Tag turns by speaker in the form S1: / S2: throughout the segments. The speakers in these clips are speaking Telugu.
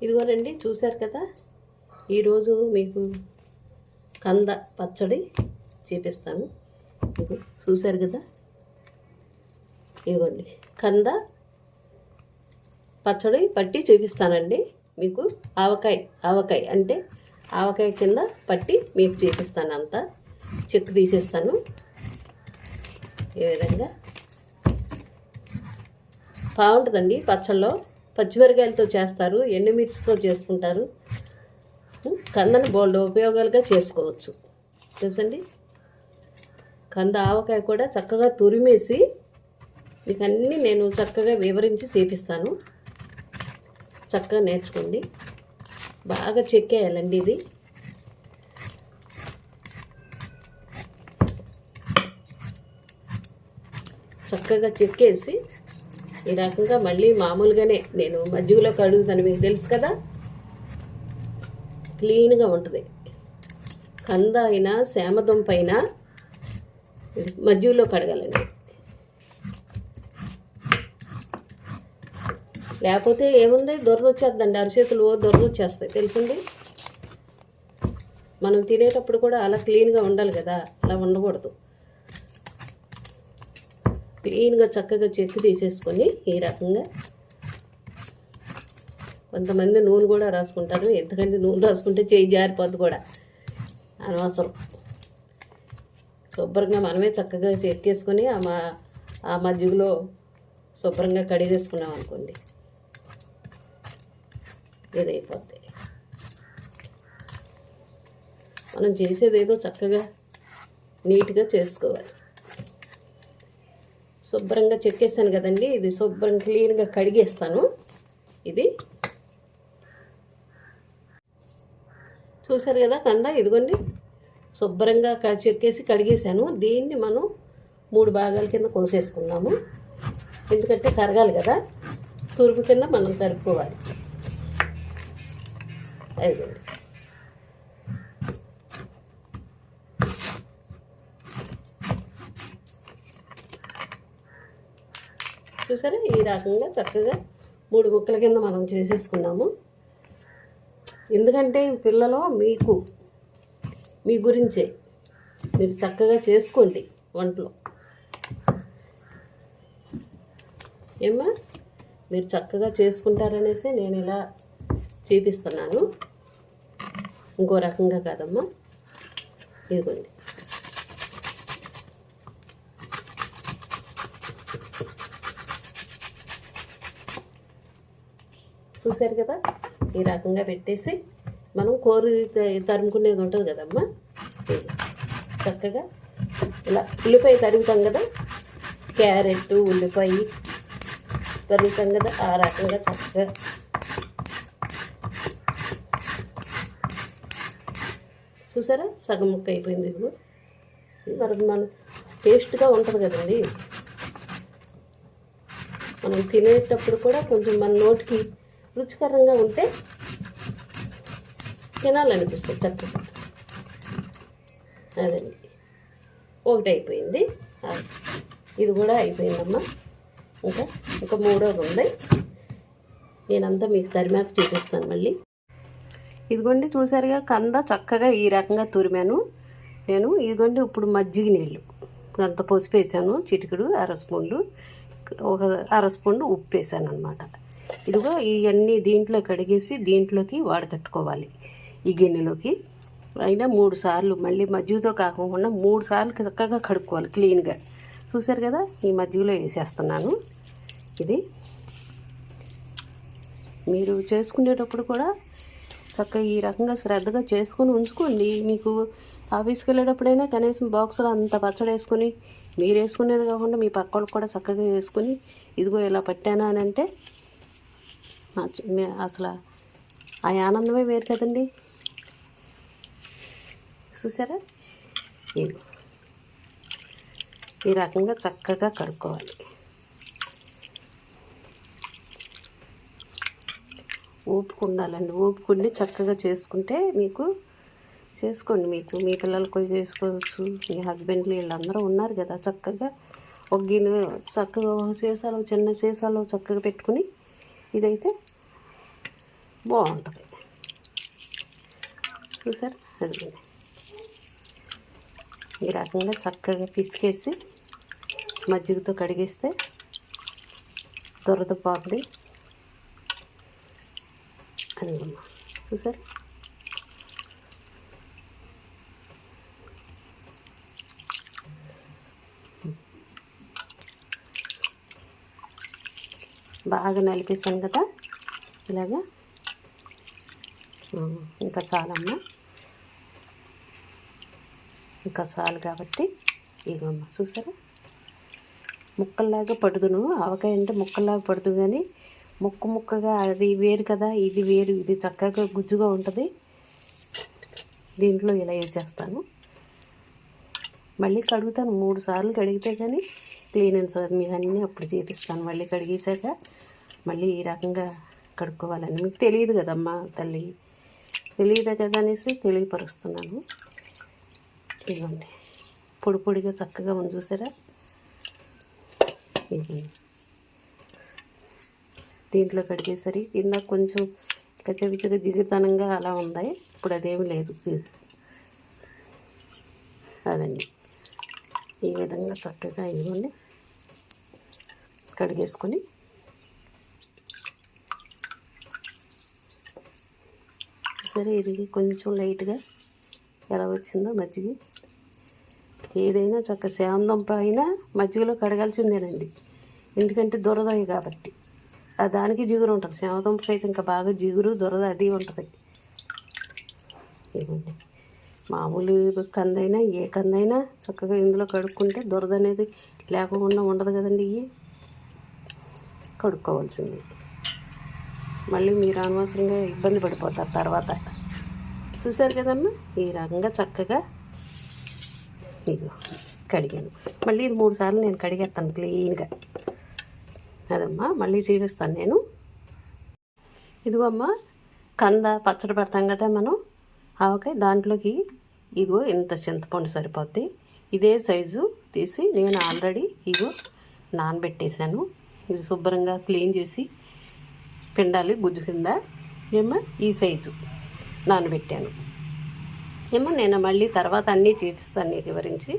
S1: ఇదిగోనండి, చూశారు కదా. ఈరోజు మీకు కంద పచ్చడి చూపిస్తాను. ఇది చూశారు కదా, ఇదిగోండి కంద పచ్చడి పట్టి చూపిస్తానండి మీకు. ఆవకాయ అంటే ఆవకాయ కింద పట్టి మీకు చూపిస్తాను. అంతా చెక్కు తీసేస్తాను. ఈ విధంగా బాగుంటుందండి. పచ్చళ్ళలో పచ్చిమిరకాయలతో చేస్తారు, ఎండుమిర్చితో చేసుకుంటారు. కందని బోల్డ్ ఉపయోగాలుగా చేసుకోవచ్చు తెలుసండి. కంద ఆవకాయ కూడా చక్కగా తురిమేసి మీకు అన్నీ నేను చక్కగా వివరించి చూపిస్తాను. చక్కగా నేర్చుకోండి. బాగా చెక్కేయాలండి. ఇది చక్కగా చెక్కేసి ఈ రకంగా మళ్ళీ మామూలుగానే నేను మజ్జిగలో కడుగుతాను. మీకు తెలుసు కదా, క్లీన్గా ఉంటుంది. కంద అయినా సేమదుంప అయినా మజ్జిగలో కడగాలండి. లేకపోతే ఏముంది, దొరదొచ్చేద్దండి. అరిచేతులు దొరదొచ్చేస్తాయి తెలుసండి. మనం తినేటప్పుడు కూడా అలా క్లీన్గా ఉండాలి కదా, అలా ఉండకూడదు. క్లీన్గా చక్కగా చెక్కు తీసేసుకొని ఈ రకంగా. కొంతమంది నూనె కూడా రాసుకుంటారు. ఎందుకంటే నూనె రాసుకుంటే చేయి జారిపోద్ది కూడా, అనవసరం. శుభ్రంగా మనమే చక్కగా చెక్కేసుకొని ఆ మజ్జిగలో శుభ్రంగా కడిగేసుకున్నాం అనుకోండి, ఇదైపోద్ది. మనం చేసేది ఏదో చక్కగా నీట్గా చేసుకోవాలి. శుభ్రంగా చెక్కేసాను కదండి. ఇది శుభ్రం క్లీన్గా కడిగేస్తాను. ఇది చూసారు కదా కంద, ఇదిగోండి శుభ్రంగా చెక్కేసి కడిగేసాను. దీన్ని మనం 3 భాగాల కింద కోసేసుకుందాము. ఎందుకంటే కరగాలి కదా, తురుపు కింద మనం తరుపుకోవాలి. అయిపోయింది. చూసారా, ఈ రకంగా చక్కగా 3 ముక్కల కింద మనం చేసేసుకున్నాము. ఎందుకంటే పిల్లలు మీ గురించే మీరు చక్కగా చేసుకోండి వంటలో. ఏమ్మా, మీరు చక్కగా చేసుకుంటారనేసి నేను ఇలా చూపిస్తున్నాను, ఇంకో రకంగా కాదమ్మా. ఇదిగోండి, చూసారు కదా. ఈ రకంగా పెట్టేసి మనం కూర తరుముకునేది ఉంటుంది కదమ్మా. చక్కగా ఇలా ఉల్లిపాయ తరుగుతాం కదా, క్యారెట్ ఉల్లిపాయ తరుగుతాం కదా, ఆ రకంగా చక్కగా చూసారా, సగం ముక్క అయిపోయింది. ఇదిగో మరి మన టేస్ట్గా ఉంటుంది కదండి. మనం తినేటప్పుడు కూడా కొంచెం మన నోటికి రుచికరంగా ఉంటే తినాలనిపిస్తుంది తప్పకుండా. అదండి, ఒకటి అయిపోయింది. ఇది కూడా అయిపోయిందమ్మా. ఇంకా మూడోది ఉంది. నేనంతా మీకు తరిమాక చూపిస్తాను మళ్ళీ. ఇదిగోండి, చూసారుగా కంద చక్కగా ఈ రకంగా తురిమాను నేను. ఇదిగోండి, ఇప్పుడు మజ్జిగ నీళ్ళు అంత పసుపు వేసాను, చిటికెడు, అర స్పూన్లు, ఒక అర స్పూన్ ఉప్పు వేసాను అనమాట. ఇదిగో ఇవన్నీ దీంట్లో కడిగేసి దీంట్లోకి వాడకట్టుకోవాలి. ఈ గిన్నెలోకి అయినా 3 సార్లు, మళ్ళీ మజ్జిగతో కాకుండా 3 సార్లు చక్కగా కడుక్కోవాలి క్లీన్గా. చూసారు కదా, ఈ మజ్జిగలో వేసేస్తున్నాను. ఇది మీరు చేసుకునేటప్పుడు కూడా చక్కగా ఈ రకంగా శ్రద్ధగా చేసుకొని ఉంచుకోండి. మీకు ఆఫీస్కి వెళ్ళేటప్పుడైనా కనీసం బాక్సులో అంత పచ్చడి వేసుకొని, మీరు వేసుకునేది కాకుండా మీ పక్క వాళ్ళకి కూడా చక్కగా వేసుకొని, ఇదిగో ఇలా పట్టానా అని అంటే అసలు ఆ ఆనందమే వేరు కదండి. చూసారా, ఈ రకంగా చక్కగా కడుక్కోవాలి. ఓపిక ఉండాలండి. ఓపికండి చక్కగా చేసుకుంటే చేసుకోండి. మీ పిల్లలకు చేసుకోవచ్చు, మీ హస్బెండ్లు వీళ్ళందరూ ఉన్నారు కదా. చక్కగా ఒక గిన్నె చక్కగా చిన్న సీసాలో చక్కగా పెట్టుకుని ఇదైతే బాగుంటుంది. చూసారు, అది ఈ రకంగా చక్కగా పిసికేసి మజ్జిగతో కడిగేస్తే దురద పోతుంది. అది చూసారు, బాగా నలిపేసాను కదా ఇలాగా. ఇంకా చాలమ్మా, ఇంకా చాలు కాబట్టి ఇగమ్మా చూసారా, ముక్కల్లాగా పడుదును. ఆవకాయ అంటే ముక్కల్లాగా పడుతుంది, కానీ ముక్కగా అది వేరు కదా, ఇది వేరు. ఇది చక్కగా గుజ్జుగా ఉంటుంది. దీంట్లో ఇలా వేసేస్తాను. మళ్ళీ కడుగుతాను, 3 సార్లు కడిగితే కానీ క్లీనెన్స్ మీకు అన్నీ అప్పుడు చేపిస్తాను. మళ్ళీ కడిగేసాక మళ్ళీ ఈ రకంగా కడుక్కోవాలని మీకు తెలియదు కదమ్మా తల్లి, తెలియదు కదా అనేసి తెలియపరుస్తున్నాను. ఇదిగోండి, పొడి పొడిగా చక్కగా ఉంది చూసారా. దీంట్లో కడిగేసరి కింద కొంచెం కచ్చపిచ్చగా జిగురుతనంగా అలా ఉంది. ఇప్పుడు అదేమి లేదు. అదండి, ఈ విధంగా చక్కగా ఇదిగోండి కడిగేసుకొని సరే ఇరిగి కొంచెం లైట్గా ఎలా వచ్చిందో మజ్జిగ. ఏదైనా చక్క సేవందంప అయినా మజ్జిగలో కడగాల్సిందేనండి, ఎందుకంటే దురదవి కాబట్టి. దానికి జిగురు ఉంటుంది. సేవదంపకి అయితే ఇంకా బాగా జిగురు దురద అది ఉంటుంది. ఇవ్వండి, మామూలు కందైనా ఏ కందైనా చక్కగా ఇందులో కడుక్కుంటే దురద అనేది లేకుండా ఉండదు కదండి. ఇవి కడుక్కోవాల్సింది. మళ్ళీ మీరు అనవసరంగా ఇబ్బంది పడిపోతారు తర్వాత. చూసారు కదమ్మా, ఈ రకంగా చక్కగా ఇదిగో కడిగాను. మళ్ళీ ఇది 3 సార్లు నేను కడిగేస్తాను క్లీన్గా. అదమ్మా, మళ్ళీ చూపిస్తాను నేను. ఇదిగో అమ్మ, కంద పచ్చడి పెడతాం కదా మనం ఆవకాయ, దాంట్లోకి ఇదిగో ఇంత చింతపండు సరిపోద్ది. ఇదే సైజు తీసి నేను ఆల్రెడీ ఇదిగో నానబెట్టేశాను. ఇది శుభ్రంగా క్లీన్ చేసి పిండాలి గుజ్జు కింద. ఏమో ఈ సైజు నానబెట్టాను. ఏమో నేను మళ్ళీ తర్వాత అన్నీ చూపిస్తాను నీకు వివరించి.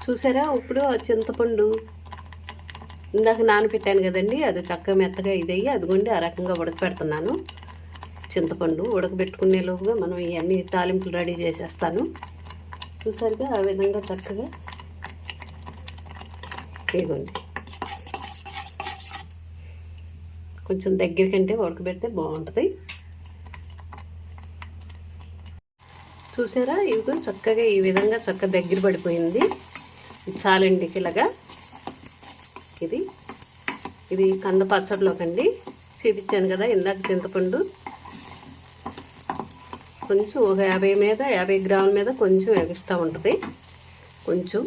S1: చూసారా, ఇప్పుడు చింతపండు ఇందాక నానబెట్టాను కదండి, అది చక్కగా మెత్తగా ఇదయ్యి అదిగోండి ఆ రకంగా ఉడకపెడుతున్నాను. చింతపండు ఉడకబెట్టుకునేలోపుగా మనం ఇవన్నీ తాలింపులు రెడీ చేసేస్తాను. చూసారుగా ఆ విధంగా చక్కగా ఇదిగోండి. కొంచెం దగ్గరికంటే ఉడకబెడితే బాగుంటుంది. చూసారా, ఇదిగో చక్కగా ఈ విధంగా చక్కగా దగ్గర పడిపోయింది. చాలండి ఇలాగా. ఇది కంద పచ్చడిలోకండి చూపించాను కదా ఇందాక చింతపండు. కొంచెం ఒక 50 గ్రాముల మీద కొంచెం ఎక్స్ట్రా ఉంటుంది. కొంచెం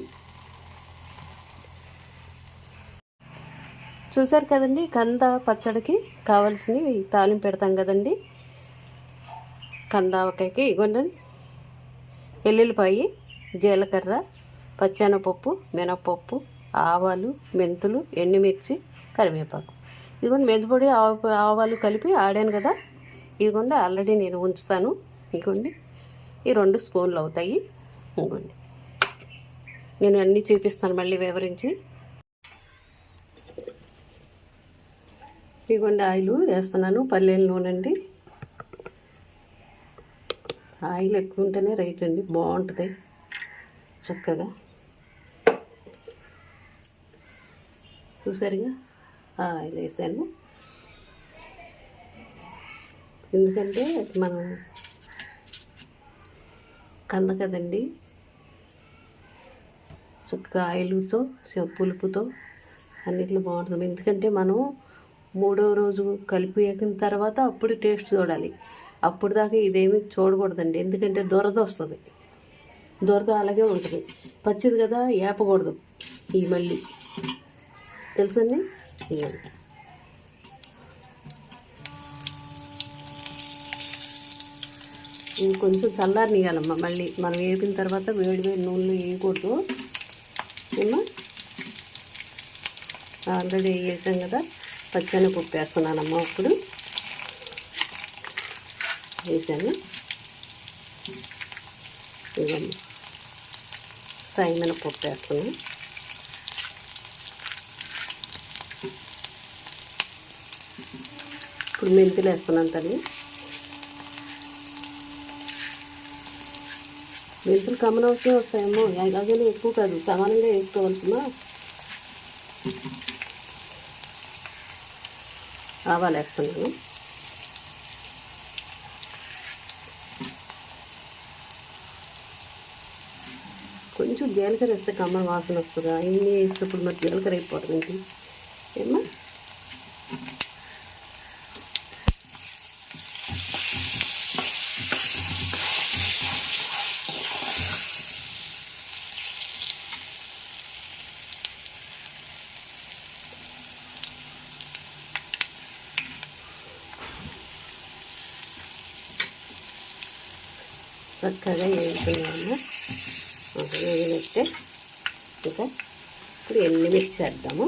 S1: చూసారు కదండి, కంద పచ్చడికి కావాల్సినవి తాలింపు పెడతాం కదండి. కంద ఆవకాయకి ఇగోండి, ఎల్లుల్లిపాయి, జీలకర్ర, పచ్చెనపప్పు, మినపప్పు, ఆవాలు, మెంతులు, ఎండుమిర్చి, కరివేపాకు. ఇదిగోండి మెంతిపొడి ఆవాలు కలిపి ఆడాను కదా. ఇదిగోండి ఆల్రెడీ నేను ఉంచుతాను. ఇదిగోండి ఈ 2 స్పూన్లు అవుతాయి. ఇదిగోండి నేను అన్నీ చూపిస్తాను మళ్ళీ వివరించి. ఇదిగోండి ఆయిల్ వేస్తున్నాను, పల్లీల నూనె అండి. ఆయిల్ ఎక్కువ ఉంటేనే రైట్ అండి, బాగుంటుంది చక్కగా. చూసారుగా ఆయిల్ వేసాను, ఎందుకంటే మనం కంద కదండి, చక్కగా ఆయిల్తో పులుపుతో అన్నిట్లో బాగుంటుంది. ఎందుకంటే మనం 3వ రోజు కలిపి వేసిన తర్వాత అప్పుడు టేస్ట్ చూడాలి. అప్పుడు దాకా ఇదేమీ చూడకూడదండి, ఎందుకంటే దురద వస్తుంది. దురద అలాగే ఉంటుంది. పచ్చిది కదా, ఏపకూడదు. ఈ మళ్ళీ తెలుసండి. కొంచెం చల్లారనియాలమ్మా. మళ్ళీ మనం వేపిన తర్వాత వేడి నూనెలో వేయకూడదు. ఏమో ఆల్రెడీ వేసాం కదా, పచ్చెనగపప్పు వేస్తున్నానమ్మా. ఇప్పుడు వేసాను. ఇవన్నీ సాయిమినపప్పు వేస్తున్నాను. ఇప్పుడు మెంతులు వేస్తున్నాను తల్లి. మెంతులు కమ్మనవసరం వస్తాయేమో, అలాగనే ఎక్కువ కాదు, సమానంగా వేసుకోవాల్సిన. ఆవాలు వేస్తున్నాను. కొంచెం జీలకర్ర వేస్తే కమ్మన వాసన వస్తుందా, ఇన్ని వేసేటప్పుడు మరి జీలకర్ర అయిపోతుంది ఏమో. చక్కగా వేసుకున్నాము. వేగినట్టే ఇంకా ఇప్పుడు ఎండుమిర్చి చేద్దాము.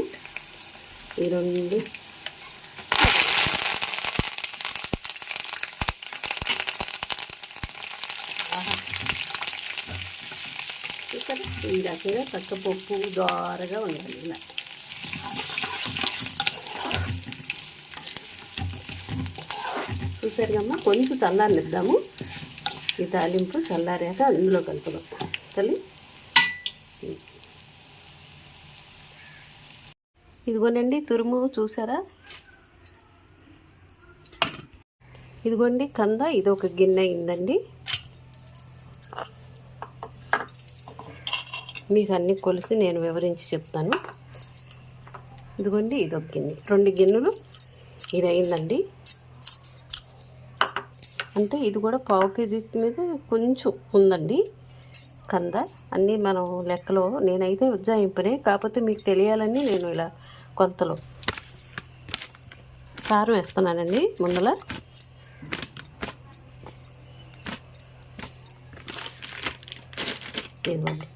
S1: ఈ రెండు ఇక్కడ ఈ రకంగా పచ్చపప్పు దోరగా ఉండాలి. ఇలా చూసారుగమ్మా, కొంచెం చల్లారనిద్దాము. ఈ తాలింపు చల్లారాక అందులో కలుపుదాం తల్లి. ఇదిగోనండి తురుము చూసారా, ఇదిగోండి కంద, ఇది ఒక గిన్నె అయిందండి. మీకు అన్నీ కొలిసి నేను వివరించి చెప్తాను. ఇదిగోండి ఇది ఒక గిన్నె, 2 గిన్నెలు ఇది అయిందండి. అంటే ఇది కూడా పావు కేజీ మీద కొంచెం ఉందండి కంద. అన్నీ మనం లెక్కలో నేనైతే ఉజ్జాయింపునే, కాకపోతే మీకు తెలియాలని నేను ఇలా కొలతలో. కారం వేస్తున్నానండి ముందల. ఇదిగోండి,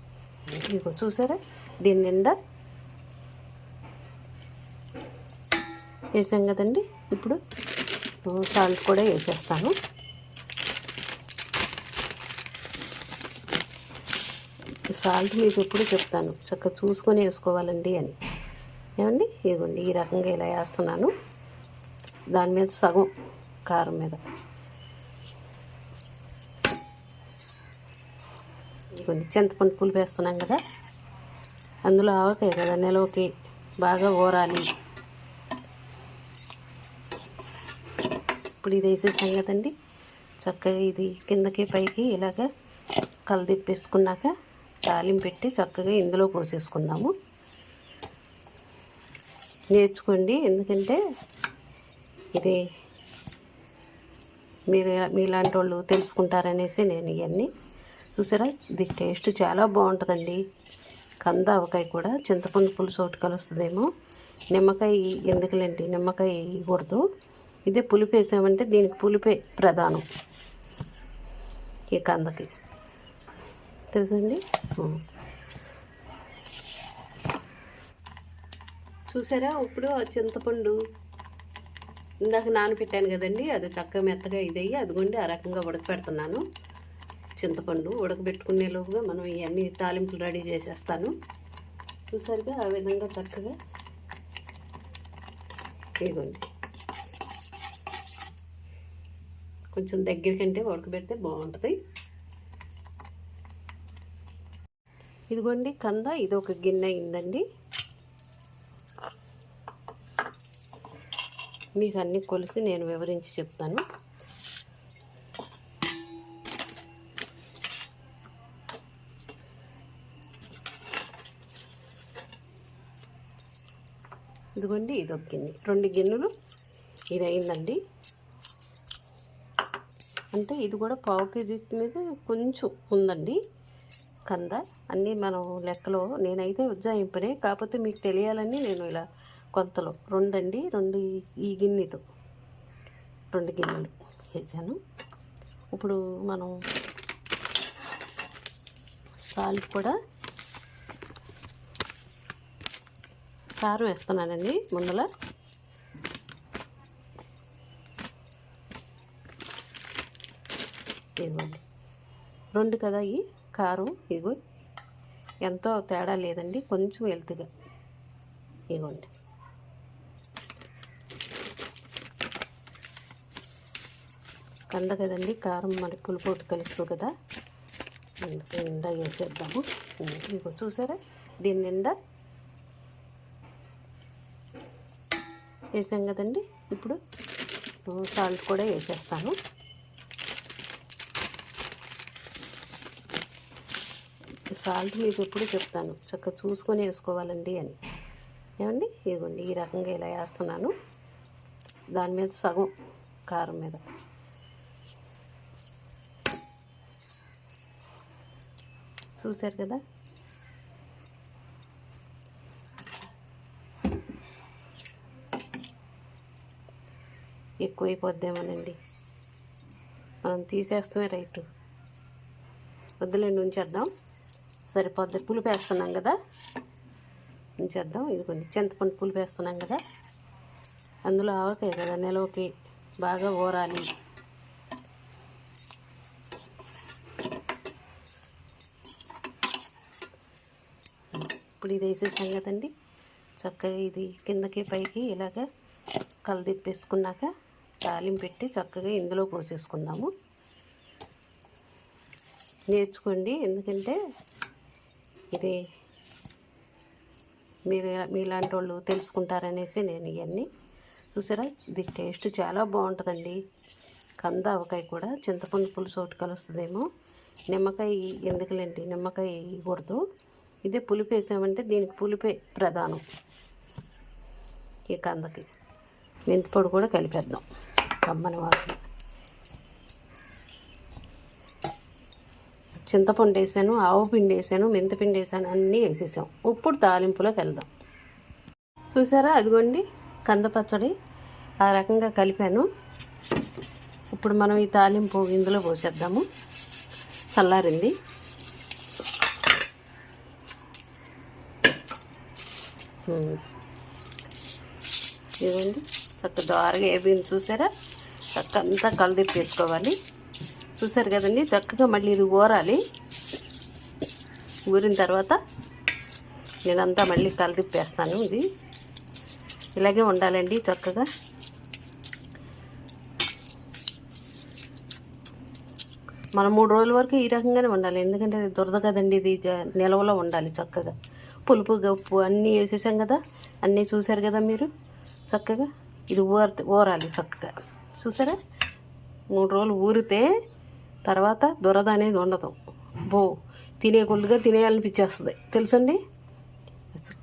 S1: ఇదిగో చూసారా, దీని నిండా వేసాం కదండి. ఇప్పుడు సాల్ట్ కూడా వేసేస్తాను. సాల్ట్ మీకు ఎప్పుడు చెప్తాను, చక్కగా చూసుకొని వేసుకోవాలండి అని. ఏమండి, ఇదిగోండి ఈ రకంగా ఇలా వేస్తున్నాను. దాని మీద సగం కారం మీద. ఇదిగోండి చింతపండు పులుపు వేస్తున్నాం కదా, అందులో ఆవకాయ కదా, నిలవకి బాగా ఊరాలి. ఇప్పుడు ఇది వేసేసాం కదండి. చక్కగా ఇది కిందకి పైకి ఇలాగ కలదిప్పేసుకున్నాక తాలింపు పెట్టి చక్కగా ఇందులో పోసేసుకుందాము. నేర్చుకోండి, ఎందుకంటే ఇది మీలాంటి వాళ్ళు తెలుసుకుంటారనేసి నేను ఇవన్నీ. చూసారా, ఇది టేస్ట్ చాలా బాగుంటుందండి. కంద ఆవకాయ కూడా చింతపండు పులుసు ఒకటి కలుస్తుందేమో. నిమ్మకాయ ఎందుకులేండి, నిమ్మకాయ వేయకూడదు. ఇదే పులుపు వేసామంటే దీనికి పులిపే ప్రధానం ఈ కందకి, తెలుసండి. చూసారా, ఇప్పుడు ఆ చింతపండు ఇందాక నానబెట్టాను కదండి, అది చక్కగా మెత్తగా ఇదయ్యి అదిగోండి ఆ రకంగా ఉడకపెడుతున్నాను. చింతపండు ఉడకబెట్టుకునే లోపుగా మనం ఇవన్నీ తాలింపులు రెడీ చేసేస్తాను. చూసారుగా ఆ విధంగా చక్కగా ఇదిగోండి. కొంచెం దగ్గరికంటే ఉడకబెడితే బాగుంటుంది. ఇదిగోండి కంద, ఇది ఒక గిన్నె అయిందండి. మీకు అన్నీ కొలిసి నేను వివరించి చెప్తాను. ఇదిగోండి ఇది ఒక గిన్నె, 2 గిన్నెలు ఇది అయిందండి. అంటే ఇది కూడా పావు కేజీ మీద కొంచెం ఉందండి కంద. అన్నీ మనం లెక్కలో నేనైతే ఉజ్జాయింపునే, కాకపోతే మీకు తెలియాలని నేను ఇలా కొలతలో. 2 అండి, 2 ఈ గిన్నెతో 2 గిన్నెలు వేసాను. ఇప్పుడు మనం సాల్ట్ కూడా కారం వేస్తున్నానండి ముందల. ఇదిగోండి 2 కదా ఈ కారం, ఇగో ఎంతో తేడా లేదండి, కొంచెం హెల్త్గా. ఇగోండి కంద కదండి, కారం మళ్ళీ పులుపోటు కలుస్తుంది కదా, నిండా వేసేద్దాము. ఇదిగో చూసారా, దీని నిండా వేసాం కదండి. ఇప్పుడు సాల్ట్ కూడా వేసేస్తాను. సాల్ట్ మీకు ఎప్పుడు చెప్తాను, చక్కగా చూసుకొని వేసుకోవాలండి అని. ఏమండి ఇదిగోండి ఈ రకంగా ఇలా వేస్తున్నాను, దాని మీద సగం కారం మీద. చూసారు కదా, ఎక్కువైపోద్దేమోనండి, మనం తీసేస్తామే రైటు. వద్దులేండి, ఉంచేద్దాం, సరిపోద్ది. పులుపు వేస్తున్నాం కదా, ఉంచేద్దాం. ఇదిగోండి చింతపండు పులుపు వేస్తున్నాం కదా, అందులో ఆవకాయ కదా, నిలవకి బాగా ఊరాలి. ఇప్పుడు ఇది వేసేసాం కదండి, చక్కగా ఇది కిందకి పైకి ఇలాగ కలదిప్పేసుకున్నాక తాలింపు పెట్టి చక్కగా ఇందులో పోసేసుకుందాము. నేర్చుకోండి, ఎందుకంటే ఇది మీలాంటి వాళ్ళు తెలుసుకుంటారనేసి నేను ఇవన్నీ. చూసారా, ఇది టేస్ట్ చాలా బాగుంటుందండి. కంద ఆవకాయ కూడా చింతపండు పులుసు ఒకటి కలుస్తుందేమో, నిమ్మకాయ ఎందుకులేండి, నిమ్మకాయ వేయకూడదు. ఇదే పులుపు వేసామంటే దీనికి పులిపే ప్రధానం. ఈ కందకి మెంతిపొడి కూడా కలిపేద్దాం, కమ్మని వాసన. చింతపండు వేసాను, ఆవు పిండి వేసాను, మెంతిపిండి వేసాను, అన్నీ వేసేసాం. ఇప్పుడు తాలింపులోకి వెళ్దాం. చూసారా, అదిగోండి కంద పచ్చడి ఆ రకంగా కలిపాను. ఇప్పుడు మనం ఈ తాలింపు ఇందులో పోసేద్దాము. చల్లారింది. ఇదిగోండి చక్క దారుగా వేపింది. చూసారా, చక్క అంతా కలదిప్పేసుకోవాలి. చూసారు కదండి, చక్కగా మళ్ళీ ఇది ఊరాలి. ఊరిన తర్వాత నేనంతా మళ్ళీ కలదిప్పేస్తాను. ఇది ఇలాగే ఉండాలండి చక్కగా. మనం 3 రోజుల వరకు ఈ రకంగానే ఉండాలి, ఎందుకంటే ఇది దురద కదండి, ఇది నిలవలో ఉండాలి చక్కగా. పులుపు గప్పు అన్నీ వేసేసాం కదా, అన్నీ చూసారు కదా మీరు. చక్కగా ఇది ఊరాలి చక్కగా. చూసారా, 3 రోజులు ఊరితే తర్వాత దురద అనేది ఉండదు. తినే కొద్దిగా తినేయాలనిపించేస్తుంది తెలుసండి.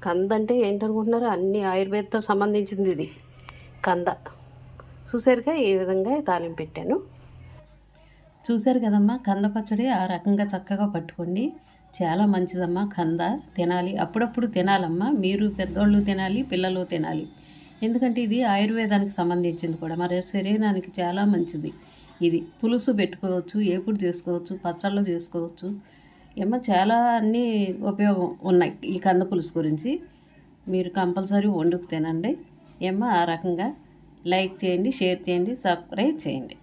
S1: కంద అంటే ఏంటనుకుంటున్నారు, అన్ని ఆయుర్వేదంతో సంబంధించింది ఇది కంద. చూసారుగా ఈ విధంగా తాలింపు పెట్టాను. చూసారు కదమ్మా, కంద పచ్చడి ఆ రకంగా చక్కగా పట్టుకోండి, చాలా మంచిదమ్మా. కంద తినాలి, అప్పుడప్పుడు తినాలమ్మా. మీరు పెద్దోళ్ళు తినాలి, పిల్లలు తినాలి, ఎందుకంటే ఇది ఆయుర్వేదానికి సంబంధించింది కూడా, మరి శరీరానికి చాలా మంచిది. ఇది పులుసు పెట్టుకోవచ్చు, ఏపుడు చేసుకోవచ్చు, పచ్చళ్ళు చేసుకోవచ్చు. ఏమో చాలా అన్నీ ఉపయోగం ఉన్నాయి ఈ కంద పులుసు గురించి. మీరు కంపల్సరీ వండుకు తినండి. ఏమో ఆ రకంగా లైక్ చేయండి, షేర్ చేయండి, సబ్స్క్రైబ్ చేయండి.